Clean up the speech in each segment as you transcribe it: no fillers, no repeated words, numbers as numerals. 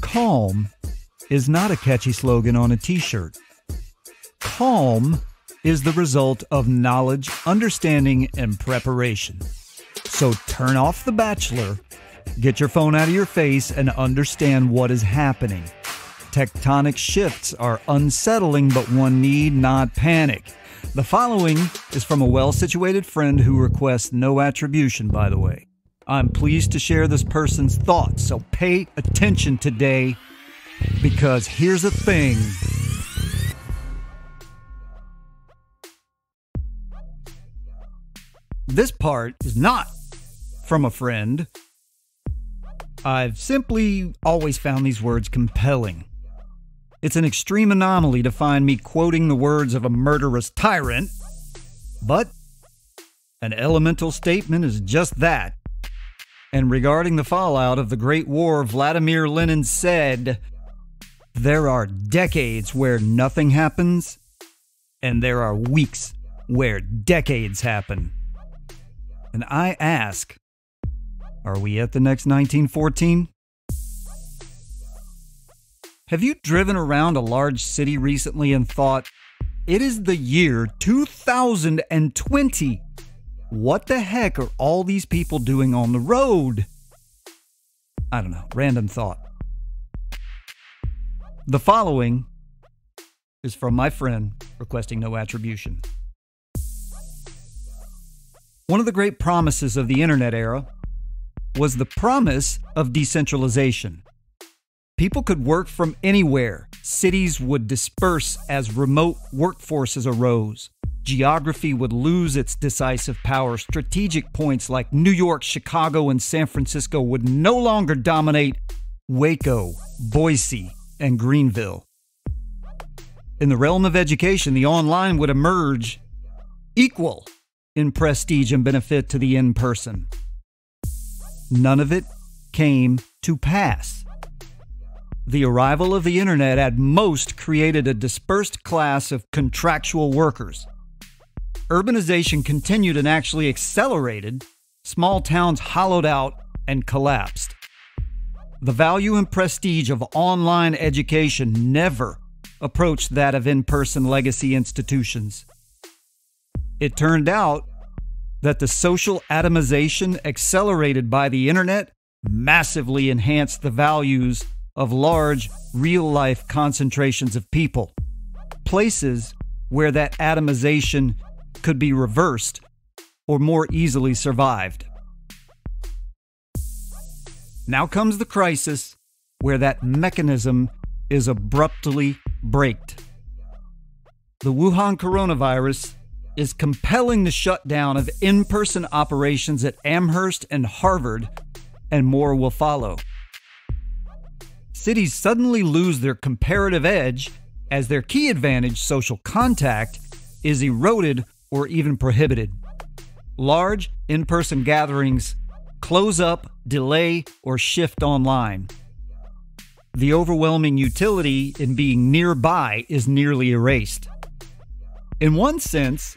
Calm is not a catchy slogan on a t-shirt. Calm is the result of knowledge, understanding, and preparation. So turn off The Bachelor, get your phone out of your face, and understand what is happening. Tectonic shifts are unsettling, but one need not panic. The following is from a well-situated friend who requests no attribution, by the way. I'm pleased to share this person's thoughts, so pay attention today, because here's the thing. This part is not from a friend. I've simply always found these words compelling. It's an extreme anomaly to find me quoting the words of a murderous tyrant, but an elemental statement is just that. And regarding the fallout of the Great War, Vladimir Lenin said, "There are decades where nothing happens, and there are weeks where decades happen." And I ask, are we at the next 1914? Have you driven around a large city recently and thought, it is the year 2020? What the heck are all these people doing on the road? I don't know, random thought. The following is from my friend requesting no attribution. One of the great promises of the internet era was the promise of decentralization. People could work from anywhere. Cities would disperse as remote workforces arose. Geography would lose its decisive power. Strategic points like New York, Chicago, and San Francisco would no longer dominate Waco, Boise, and Greenville. In the realm of education, the online would emerge equal in prestige and benefit to the in-person. None of it came to pass. The arrival of the internet at most created a dispersed class of contractual workers. Urbanization continued and actually accelerated. Small towns hollowed out and collapsed. The value and prestige of online education never approached that of in-person legacy institutions. It turned out that the social atomization accelerated by the internet massively enhanced the values of large, real-life concentrations of people. Places where that atomization could be reversed or more easily survived. Now comes the crisis where that mechanism is abruptly braked. The Wuhan coronavirus is compelling the shutdown of in-person operations at Amherst and Harvard, and more will follow. Cities suddenly lose their comparative edge as their key advantage, social contact, is eroded or even prohibited. Large in-person gatherings close up, delay, or shift online. The overwhelming utility in being nearby is nearly erased. In one sense,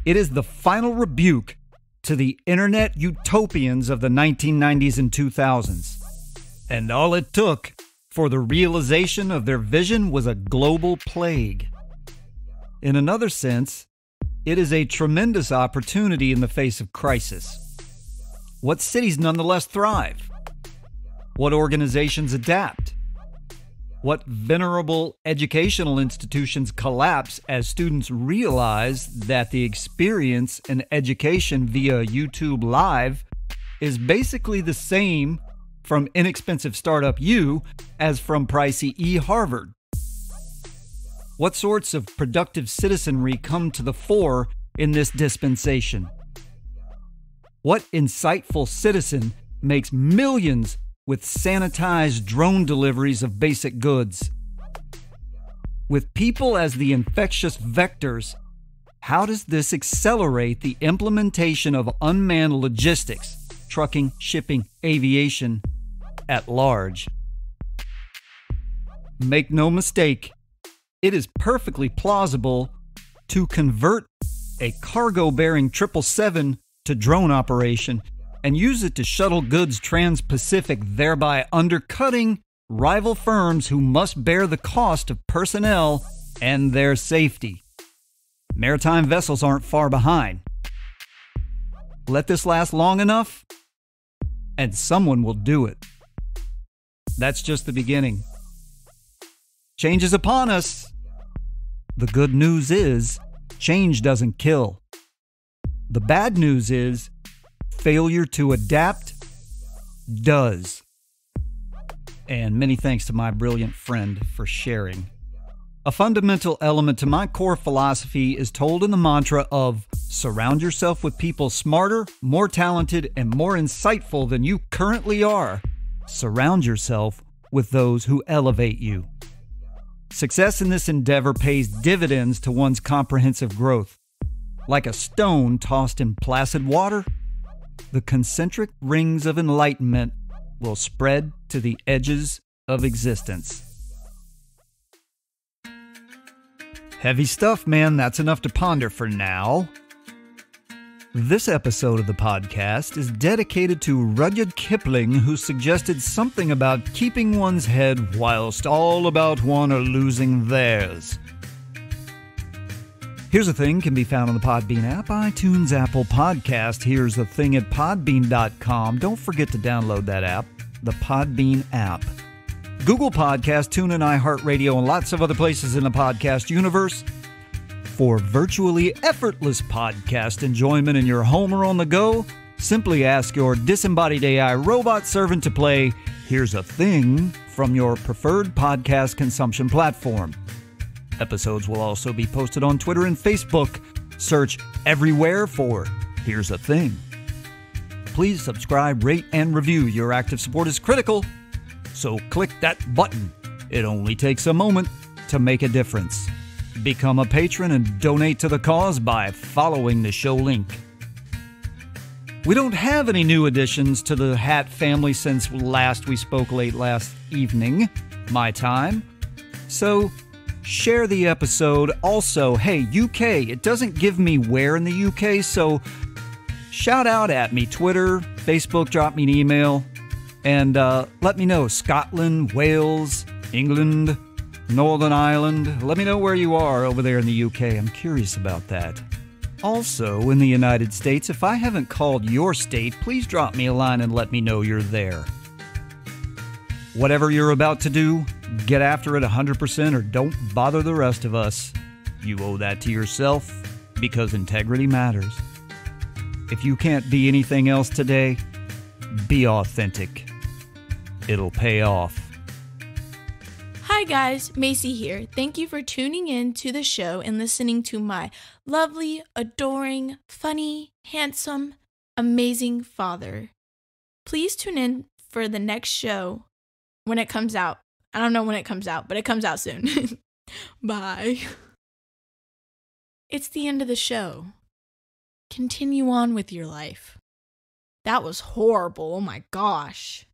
it is the final rebuke to the internet utopians of the 1990s and 2000s. And all it took for the realization of their vision was a global plague. In another sense, it is a tremendous opportunity in the face of crisis. What cities nonetheless thrive? What organizations adapt? What venerable educational institutions collapse as students realize that the experience in education via YouTube Live is basically the same from inexpensive startup U as from pricey Harvard? What sorts of productive citizenry come to the fore in this dispensation? What insightful citizen makes millions with sanitized drone deliveries of basic goods? With people as the infectious vectors, how does this accelerate the implementation of unmanned logistics, trucking, shipping, aviation at large? Make no mistake, it is perfectly plausible to convert a cargo-bearing 777 to drone operation and use it to shuttle goods trans-Pacific, thereby undercutting rival firms who must bear the cost of personnel and their safety. Maritime vessels aren't far behind. Let this last long enough, and someone will do it. That's just the beginning. Change is upon us. The good news is, change doesn't kill. The bad news is, failure to adapt does. And many thanks to my brilliant friend for sharing. A fundamental element to my core philosophy is told in the mantra of surround yourself with people smarter, more talented, and more insightful than you currently are. Surround yourself with those who elevate you. Success in this endeavor pays dividends to one's comprehensive growth. Like a stone tossed in placid water, the concentric rings of enlightenment will spread to the edges of existence. Heavy stuff, man. That's enough to ponder for now. This episode of the podcast is dedicated to Rudyard Kipling, who suggested something about keeping one's head whilst all about one are losing theirs. Here's a Thing can be found on the Podbean app, iTunes, Apple Podcast. Here's a Thing at podbean.com. Don't forget to download that app, the Podbean app. Google Podcast, TuneIn, iHeartRadio, and lots of other places in the podcast universe. For virtually effortless podcast enjoyment in your home or on the go, simply ask your disembodied AI robot servant to play Here's a Thing from your preferred podcast consumption platform. Episodes will also be posted on Twitter and Facebook. Search everywhere for Here's a Thing. Please subscribe, rate, and review. Your active support is critical, so click that button. It only takes a moment to make a difference. Become a patron and donate to the cause by following the show link. We don't have any new additions to the Hat family since last we spoke late last evening, my time. So share the episode. Also, hey, UK, it doesn't give me where in the UK, so shout out at me. Twitter, Facebook, drop me an email, and let me know. Scotland, Wales, England, Northern Ireland. Let me know where you are over there in the UK. I'm curious about that. Also, in the United States, if I haven't called your state, please drop me a line and let me know you're there. Whatever you're about to do, get after it 100% or don't bother the rest of us. You owe that to yourself because integrity matters. If you can't be anything else today, be authentic. It'll pay off. Hi guys, Macy here. Thank you for tuning in to the show and listening to my lovely, adoring, funny, handsome, amazing father. Please tune in for the next show when it comes out. I don't know when it comes out, but it comes out soon. Bye. It's the end of the show. Continue on with your life. That was horrible. Oh my gosh.